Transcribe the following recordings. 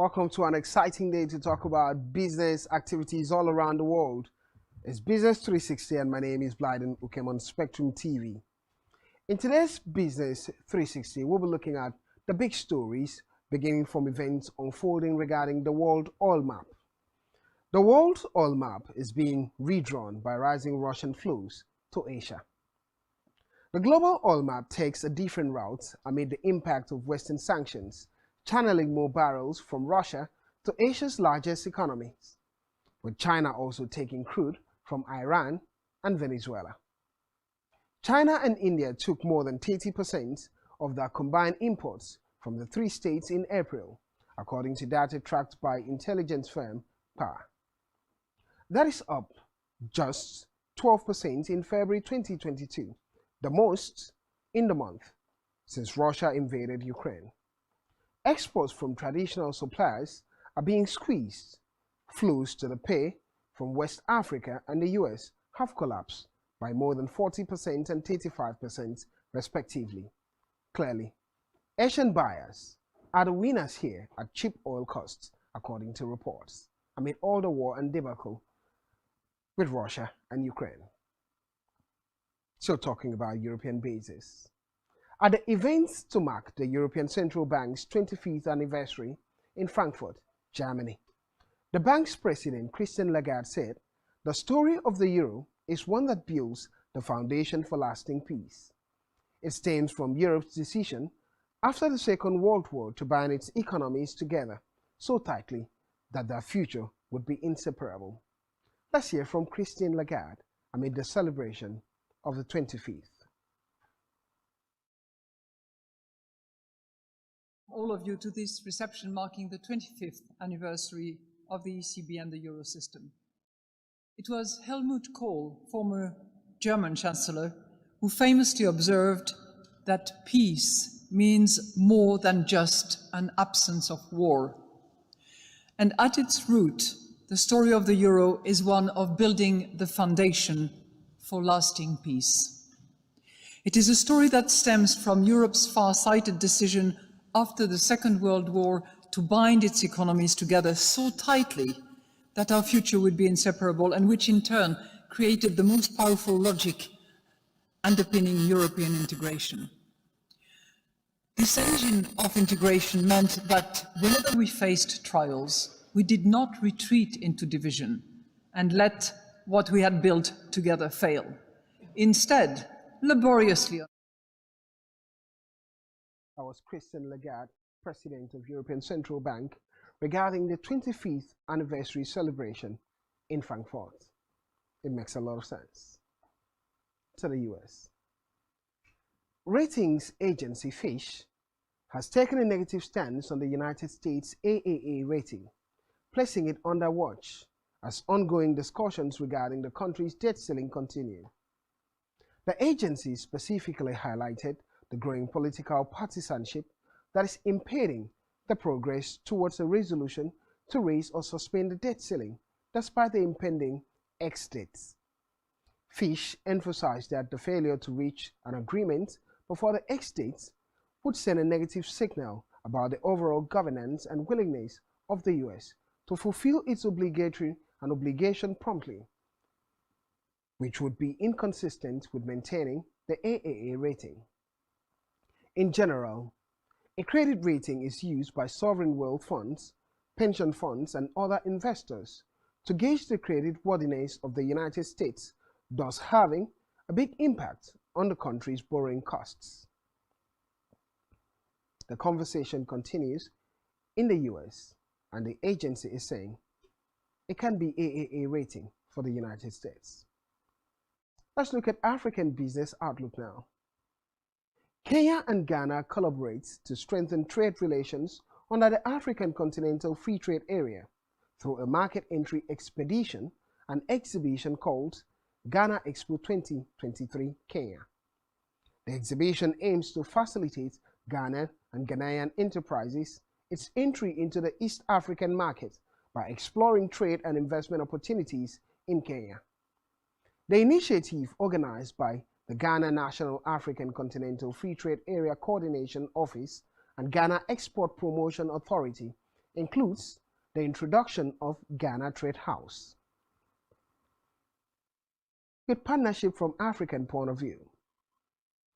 Welcome to an exciting day to talk about business activities all around the world. It's Business 360 and my name is Blyden Ukem on Spectrum TV. In today's Business 360, we'll be looking at the big stories beginning from events unfolding regarding the World Oil Map. The World Oil Map is being redrawn by rising Russian flows to Asia. The global oil map takes a different route amid the impact of Western sanctions, channeling more barrels from Russia to Asia's largest economies, with China also taking crude from Iran and Venezuela. China and India took more than 30% of their combined imports from the three states in April, according to data tracked by intelligence firm PAR. That is up just 12% in February 2022, the most in the month since Russia invaded Ukraine. Exports from traditional suppliers are being squeezed. Flows to the pay from West Africa and the US have collapsed by more than 40% and 35% respectively. Clearly, Asian buyers are the winners here at cheap oil costs, according to reports, amid all the war and debacle with Russia and Ukraine. So talking about European bases. At the events to mark the European Central Bank's 25th anniversary in Frankfurt, Germany, the bank's president, Christine Lagarde, said, "The story of the euro is one that builds the foundation for lasting peace. It stems from Europe's decision after the Second World War to bind its economies together so tightly that their future would be inseparable." Let's hear from Christine Lagarde amid the celebration of the 25th. All of you to this reception marking the 25th anniversary of the ECB and the Euro system. It was Helmut Kohl, former German Chancellor, who famously observed that peace means more than just an absence of war. And at its root, the story of the Euro is one of building the foundation for lasting peace. It is a story that stems from Europe's far-sighted decision after the Second World War to bind its economies together so tightly that our future would be inseparable, and which in turn created the most powerful logic underpinning European integration. This engine of integration meant that whenever we faced trials, we did not retreat into division and let what we had built together fail. Instead, laboriously. That was Christine Lagarde, President of European Central Bank, regarding the 25th anniversary celebration in Frankfurt. It makes a lot of sense. To the US. Ratings agency Fitch has taken a negative stance on the United States AAA rating, placing it under watch as ongoing discussions regarding the country's debt ceiling continue. The agency specifically highlighted the growing political partisanship that is impeding the progress towards a resolution to raise or suspend the debt ceiling despite the impending ex-dates. Fitch emphasized that the failure to reach an agreement before the ex-dates would send a negative signal about the overall governance and willingness of the US to fulfill its obligation promptly, which would be inconsistent with maintaining the AAA rating. In general, a credit rating is used by sovereign wealth funds, pension funds, and other investors to gauge the creditworthiness of the United States, thus having a big impact on the country's borrowing costs. The conversation continues in the US, and the agency is saying it can be AAA rating for the United States. Let's look at African business outlook now. Kenya and Ghana collaborate to strengthen trade relations under the African Continental Free Trade Area through a market entry expedition and exhibition called Ghana Expo 2023 Kenya. The exhibition aims to facilitate Ghana and Ghanaian enterprises its entry into the East African market by exploring trade and investment opportunities in Kenya. The initiative, organized by the Ghana National African Continental Free Trade Area Coordination Office and Ghana Export Promotion Authority, includes the introduction of Ghana Trade House. Good partnership from African point of view,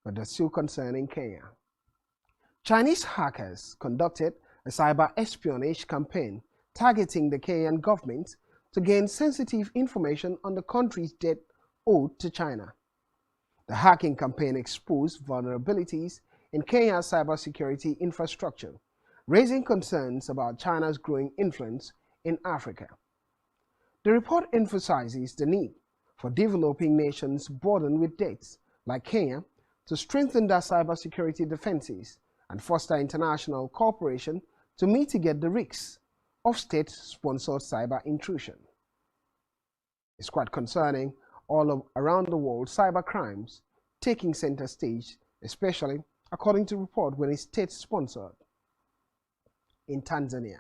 but that's still concerning Kenya. Chinese hackers conducted a cyber espionage campaign targeting the Kenyan government to gain sensitive information on the country's debt owed to China. The hacking campaign exposed vulnerabilities in Kenya's cybersecurity infrastructure, raising concerns about China's growing influence in Africa. The report emphasizes the need for developing nations burdened with debts, like Kenya, to strengthen their cybersecurity defenses and foster international cooperation to mitigate the risks of state-sponsored cyber intrusion. It's quite concerning all around the world cyber crimes taking center stage, especially according to report when it's state-sponsored. In Tanzania,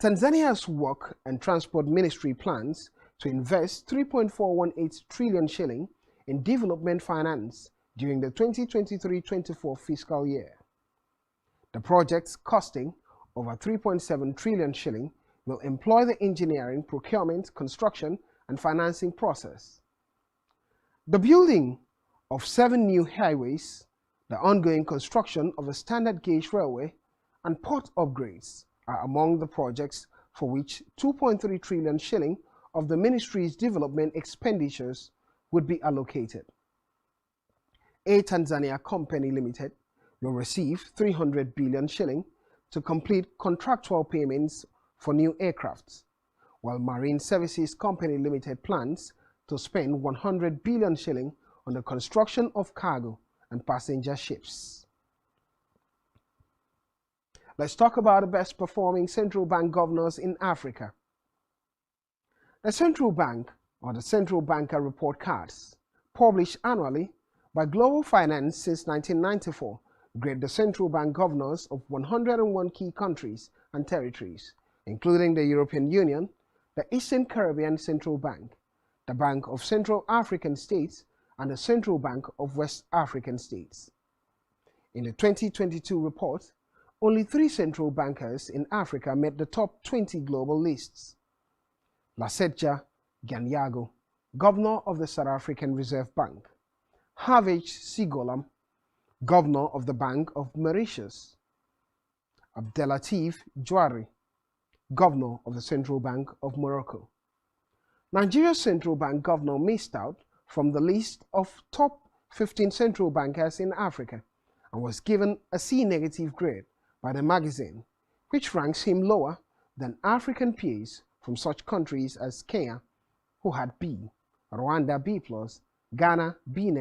Tanzania's Work and Transport Ministry plans to invest 3.418 trillion shilling in development finance during the 2023-24 fiscal year. The projects, costing over 3.7 trillion shilling, will employ the engineering, procurement, construction, and financing process. The building of 7 new highways, the ongoing construction of a standard gauge railway, and port upgrades are among the projects for which 2.3 trillion shilling of the ministry's development expenditures would be allocated. Air Tanzania Company Limited will receive 300 billion shilling to complete contractual payments for new aircrafts, while Marine Services Company Limited plans to spend 100 billion shilling on the construction of cargo and passenger ships. Let's talk about the best performing central bank governors in Africa. The central bank, or the central banker report cards, published annually by Global Finance since 1994, grade the central bank governors of 101 key countries and territories, including the European Union, the Eastern Caribbean Central Bank, the Bank of Central African States, and the Central Bank of West African States. In the 2022 report, only 3 central bankers in Africa made the top 20 global lists. Lasetja Gyanyago, Governor of the South African Reserve Bank; Havage Sigolam, Governor of the Bank of Mauritius; Abdelatif Jouari, Governor of the Central Bank of Morocco. Nigeria's central bank governor missed out from the list of top 15 central bankers in Africa and was given a C- grade by the magazine, which ranks him lower than African peers from such countries as Kenya, who had B, Rwanda B+, Ghana B-,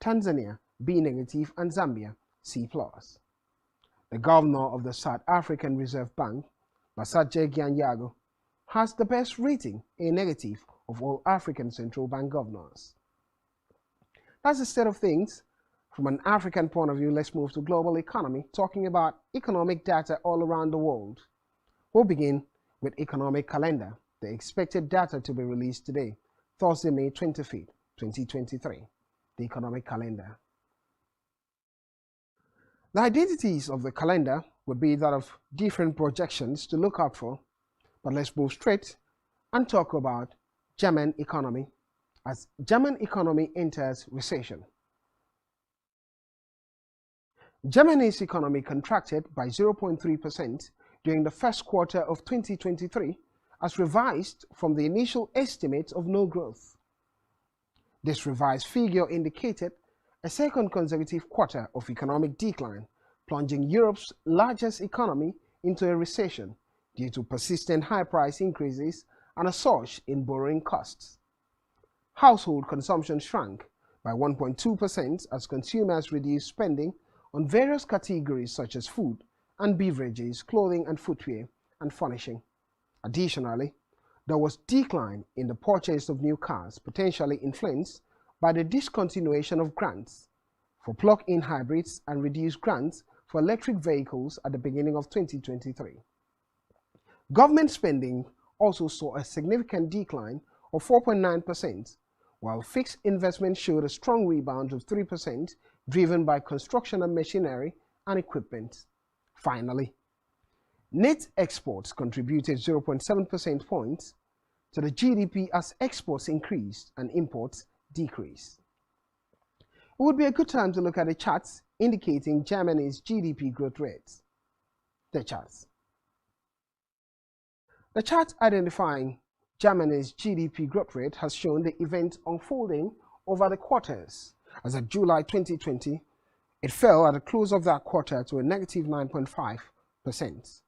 Tanzania B-, and Zambia C+. The governor of the South African Reserve Bank, Lasetja Gyanyago, has the best rating, A- of all African central bank governors. That's the state of things. From an African point of view, let's move to global economy, talking about economic data all around the world. We'll begin with economic calendar, the expected data to be released today, Thursday, May 25th, 2023, the economic calendar. The identities of the calendar would be that of different projections to look out for, but let's move straight and talk about German economy as German economy enters recession. Germany's economy contracted by 0.3% during the first quarter of 2023 as revised from the initial estimate of no growth. This revised figure indicated a second consecutive quarter of economic decline, plunging Europe's largest economy into a recession due to persistent high price increases and a surge in borrowing costs. Household consumption shrank by 1.2% as consumers reduced spending on various categories such as food and beverages, clothing and footwear, and furnishing. Additionally, there was decline in the purchase of new cars, potentially influenced by the discontinuation of grants for plug-in hybrids and reduced grants for electric vehicles at the beginning of 2023. Government spending also saw a significant decline of 4.9%, while fixed investment showed a strong rebound of 3%, driven by construction and machinery and equipment. Finally, Net exports contributed 0.7 percentage points to the GDP as exports increased and imports decreased. It would be a good time to look at the charts indicating Germany's GDP growth rates. The charts. The chart identifying Germany's GDP growth rate has shown the event unfolding over the quarters. As of July 2020, it fell at the close of that quarter to a negative 9.5%,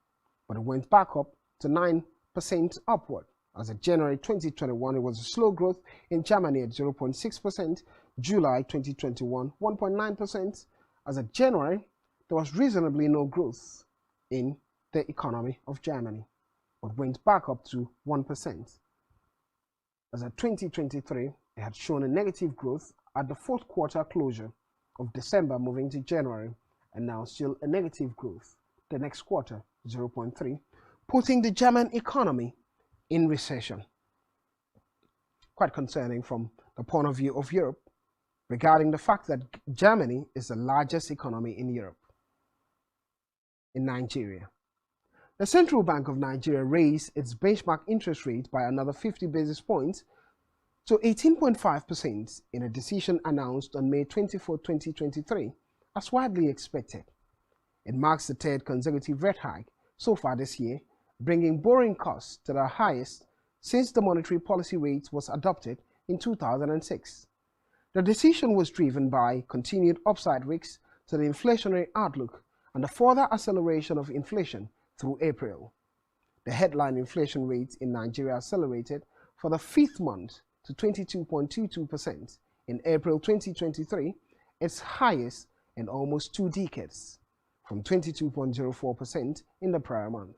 but it went back up to 9% upward. As of January 2021, it was a slow growth in Germany at 0.6%, July 2021, 1.9%. As of January, there was reasonably no growth in the economy of Germany, but went back up to 1%. As of 2023, it had shown a negative growth at the fourth quarter closure of December moving to January, and now still a negative growth the next quarter, 0.3, putting the German economy in recession. Quite concerning from the point of view of Europe, regarding the fact that Germany is the largest economy in Europe. In Nigeria, the Central Bank of Nigeria raised its benchmark interest rate by another 50 basis points to 18.5% in a decision announced on May 24, 2023, as widely expected. It marks the third consecutive rate hike so far this year, bringing borrowing costs to their highest since the monetary policy rate was adopted in 2006. The decision was driven by continued upside risks to the inflationary outlook and the further acceleration of inflation through April. The headline inflation rate in Nigeria accelerated for the fifth month to 22.22% in April 2023, its highest in almost 2 decades, from 22.04% in the prior month.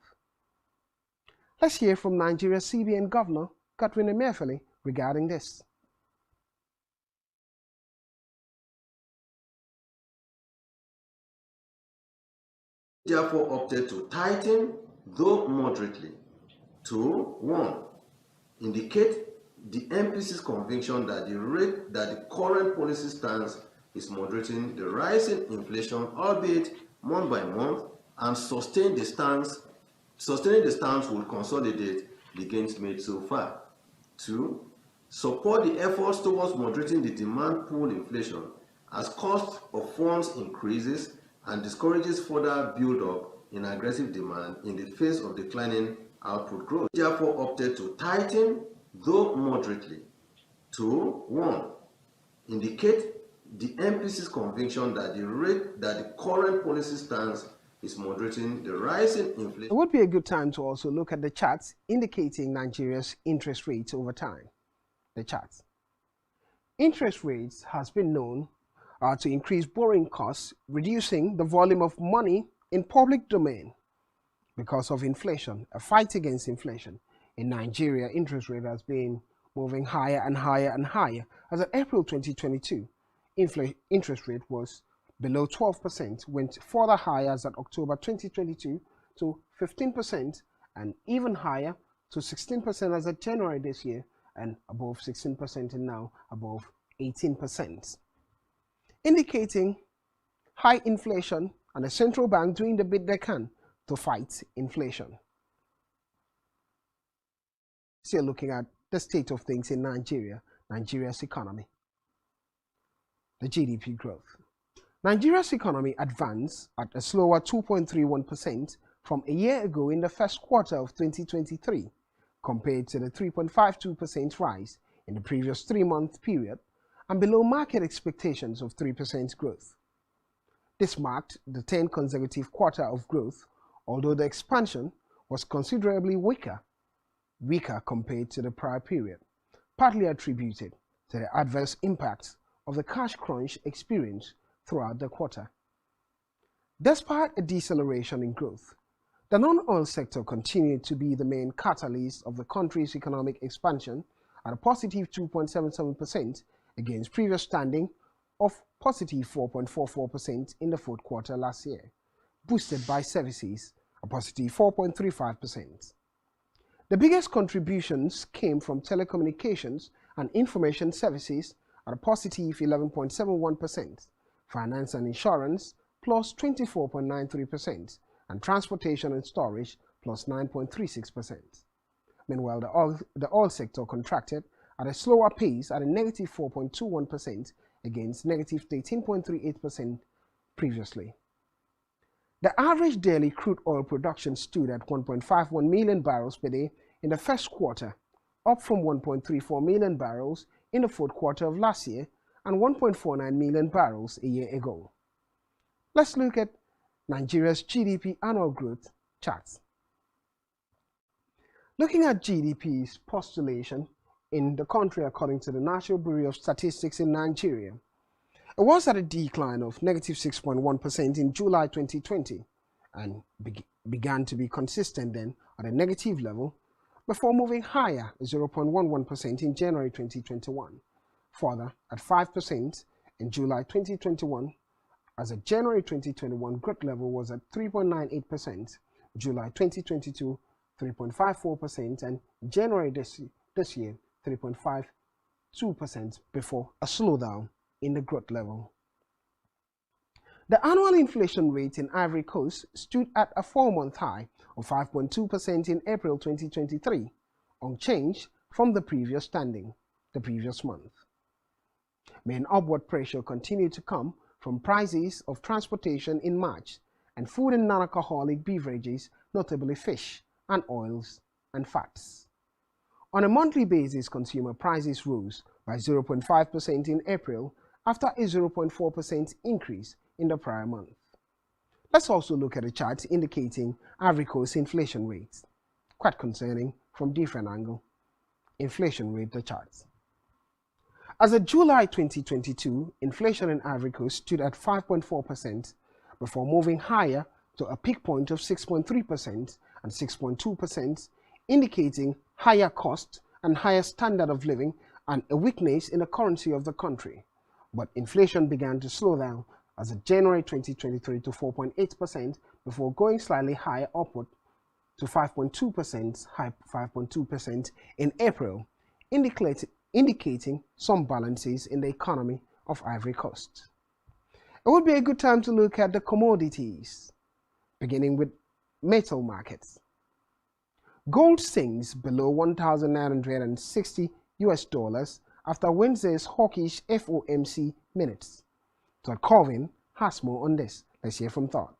Let's hear from Nigeria's CBN Governor, Godwin Emefiele, regarding this. Therefore opted to tighten, though moderately, to 1. Indicate the MPC's conviction that the current policy stance is moderating the rise in inflation, albeit month by month, and sustaining the stance will consolidate the gains made so far. 2. Support the efforts towards moderating the demand pool inflation as cost of funds increases and discourages further build-up in aggressive demand in the face of declining output growth. Therefore opted to tighten, though moderately, to 1. Indicate the MPC's conviction that the current policy stance is moderating the rise in inflation. It would be a good time to also look at the charts indicating Nigeria's interest rates over time. The charts. Interest rates has been known to increase borrowing costs, reducing the volume of money in public domain because of inflation, a fight against inflation. In Nigeria, interest rate has been moving higher and higher and higher. As of April 2022, interest rate was below 12%, went further higher as of October 2022 to 15%, and even higher to 16% as of January this year, and above 16% and now above 18%. Indicating high inflation and the central bank doing the bit they can to fight inflation. Still looking at the state of things in Nigeria, Nigeria's economy. The GDP growth. Nigeria's economy advanced at a slower 2.31% from a year ago in the first quarter of 2023, compared to the 3.52% rise in the previous 3-month period, and below market expectations of 3% growth. This marked the 10th consecutive quarter of growth, although the expansion was considerably weaker compared to the prior period, partly attributed to the adverse impacts of the cash crunch experienced throughout the quarter. Despite a deceleration in growth, the non-oil sector continued to be the main catalyst of the country's economic expansion at a positive 2.77% against previous standing of positive 4.44% in the fourth quarter last year, boosted by services, a positive 4.35%. The biggest contributions came from telecommunications and information services at a positive 11.71%, finance and insurance plus 24.93%, and transportation and storage plus 9.36%. Meanwhile, the oil sector contracted at a slower pace at a negative 4.21% against negative 13.38% previously. The average daily crude oil production stood at 1.51 million barrels per day in the first quarter, up from 1.34 million barrels in the fourth quarter of last year and 1.49 million barrels a year ago. Let's look at Nigeria's GDP annual growth charts. Looking at GDP's postulation in the country according to the National Bureau of Statistics in Nigeria, it was at a decline of negative 6.1% in July 2020 and began to be consistent then at a negative level before moving higher 0.11% in January 2021, further at 5% in July 2021, as a January 2021 growth level was at 3.98%, July 2022 3.54%, and January this year 3.52% before a slowdown in the growth level. The annual inflation rate in Ivory Coast stood at a 4-month high of 5.2% in April 2023, unchanged from the previous standing the previous month. Main upward pressure continued to come from prices of transportation in March and food and non-alcoholic beverages, notably fish and oils and fats. On a monthly basis, consumer prices rose by 0.5% in April after a 0.4% increase in the prior month. Let's also look at a chart indicating Ivory Coast inflation rates. Quite concerning from different angle. Inflation rate, the charts. As of July 2022, inflation in Ivory Coast stood at 5.4% before moving higher to a peak point of 6.3% and 6.2%, indicating higher cost and higher standard of living and a weakness in the currency of the country. But inflation began to slow down as of January 2023 to 4.8% before going slightly higher upward to 5.2% in April, indicating some balances in the economy of Ivory Coast. It would be a good time to look at the commodities, beginning with metal markets. Gold sinks below $1,960 after Wednesday's hawkish FOMC minutes. Todd Colvin has more on this. Let's hear from Todd.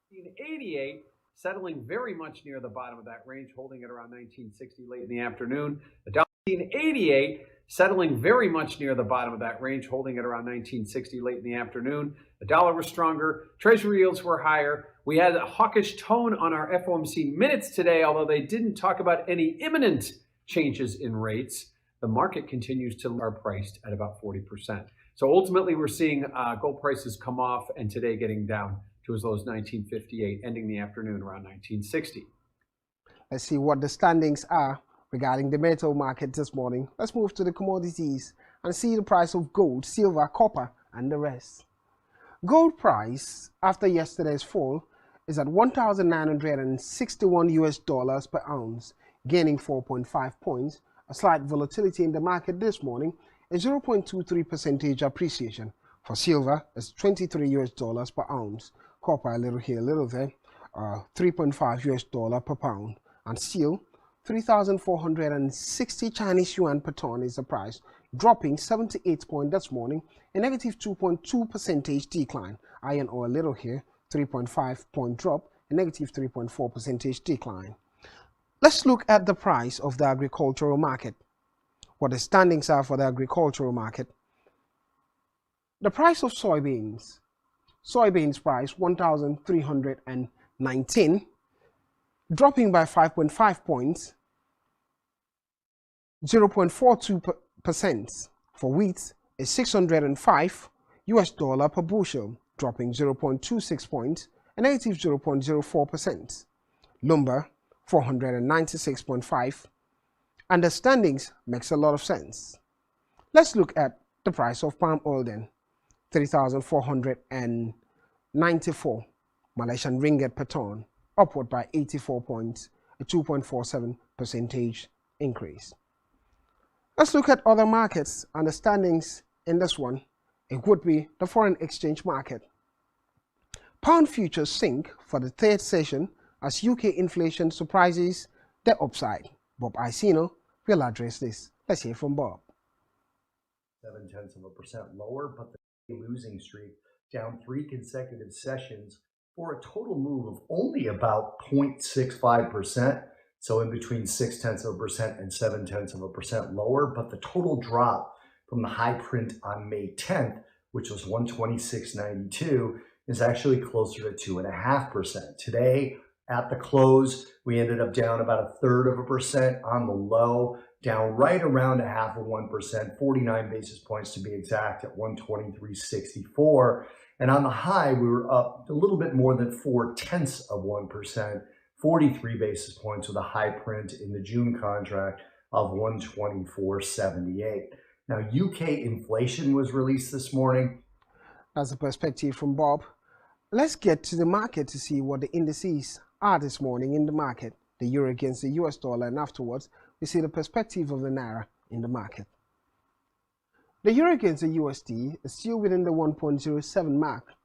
1988, settling very much near the bottom of that range, holding at around 1960 late in the afternoon. The dollar 1988, settling very much near the bottom of that range, holding at around 1960 late in the afternoon. The dollar was stronger, treasury yields were higher. We had a hawkish tone on our FOMC minutes today, although they didn't talk about any imminent changes in rates. The market continues to are priced at about 40%. So ultimately, we're seeing gold prices come off and today getting down to as low as 1958, ending the afternoon around 1960. Let's see what the standings are regarding the metal market this morning. Let's move to the commodities and see the price of gold, silver, copper, and the rest. Gold price after yesterday's fall is at $1,961 per ounce, gaining 4.5 points. A slight volatility in the market this morning, a 0.23% appreciation. For silver, it's $23 per ounce. Copper, a little here, a little there, $3.5 per pound. And steel, 3,460 Chinese yuan per ton is the price, dropping 78 points this morning, a negative 2.2% decline. Iron ore, a little here, 3.5 point drop, a negative 3.4% decline. Let's look at the price of the agricultural market. What the standings are for the agricultural market. The price of soybeans. Soybeans price 1,319, dropping by 5.5 points, 0.42%. For wheat is $605 per bushel, dropping 0.26 points, a negative 0.04%. Lumber 496.5, and the standings makes a lot of sense. Let's look at the price of palm oil then. 3,494 Malaysian ringgit per ton, upward by 84 points, a 2.47% increase. Let's look at other markets and the standings in this one. It would be the foreign exchange market. Pound futures sink for the third session as UK inflation surprises the upside. Bob Icino will address this. Let's hear from Bob. 0.7% lower, but the losing streak down 3 consecutive sessions for a total move of only about 0.65%. So in between 0.6% and 0.7% lower, but the total drop from the high print on May 10th, which was 126.92, is actually closer to 2.5%. Today, at the close, we ended up down about 1/3% on the low, down right around 0.5%, 49 basis points to be exact, at 123.64. And on the high, we were up a little bit more than 0.4%, 43 basis points with a high print in the June contract of 124.78. Now, UK inflation was released this morning. That's a perspective from Bob. Let's get to the market to see what the indices are this morning in the market. The euro against the US dollar, and afterwards we see the perspective of the naira in the market. The euro against the USD is still within the 1.07 mark,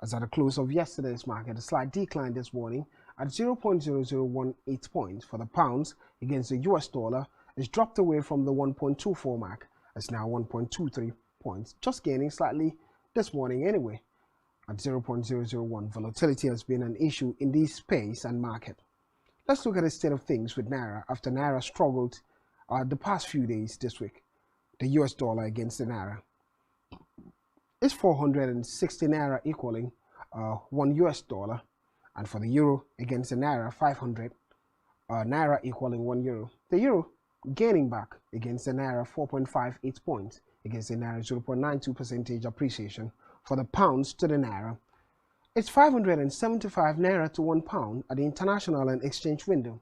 as at the close of yesterday's market, a slight decline this morning at 0.0018 points. For the pounds against the US dollar is dropped away from the 1.24 mark, as now 1.23 points, just gaining slightly this morning anyway at 0.001. Volatility has been an issue in this space and market. Let's look at the state of things with naira after naira struggled the past few days this week. The US dollar against the naira is 460 naira, equaling 1 US dollar, and for the euro against the naira, 500 naira, equaling 1 euro. The euro gaining back against the naira 4.58 points, against the naira 0.92% appreciation. For the pounds to the naira, it's 575 naira to 1 pound at the international and exchange window.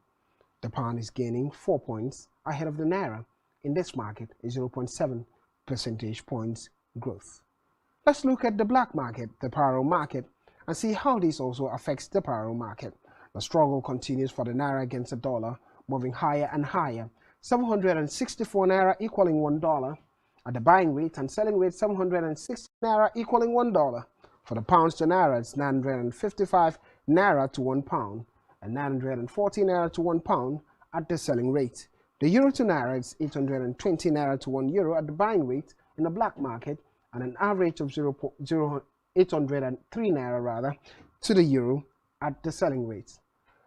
The pound is gaining 4 points ahead of the naira in this market, a 0.7 percentage points growth. Let's look at the black market, the parallel market, and see how this also affects the parallel market. The struggle continues for the naira against the dollar, moving higher and higher. 764 naira, equaling $1 at the buying rate, and selling rate 760 naira, equaling $1. For the pounds to naira, it's 955 naira to 1 pound and 940 naira to 1 pound at the selling rate. The euro to naira is 820 naira to 1 euro at the buying rate in the black market, and an average of 803 naira rather to the euro at the selling rate.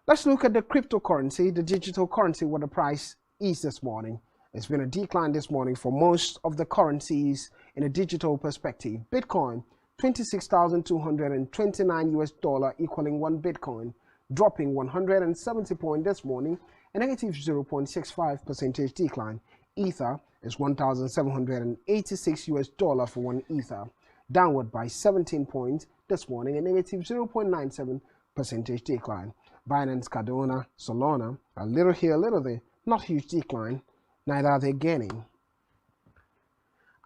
Let's look at the cryptocurrency, the digital currency, what the price is this morning. It's been a decline this morning for most of the currencies in a digital perspective. Bitcoin, $26,229 US, equaling 1 Bitcoin, dropping 170 points this morning, a negative 0.65% decline. Ether is $1,786 US for 1 Ether, downward by 17 points this morning, a negative 0.97% decline. Binance, Cardano, Solana, a little here, a little there, not huge decline, neither are they gaining.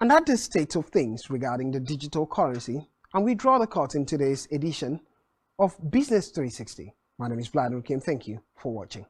And that's the state of things regarding the digital currency, and we draw the curtain in today's edition of Business 360. My name is Vlad Ukem. Thank you for watching.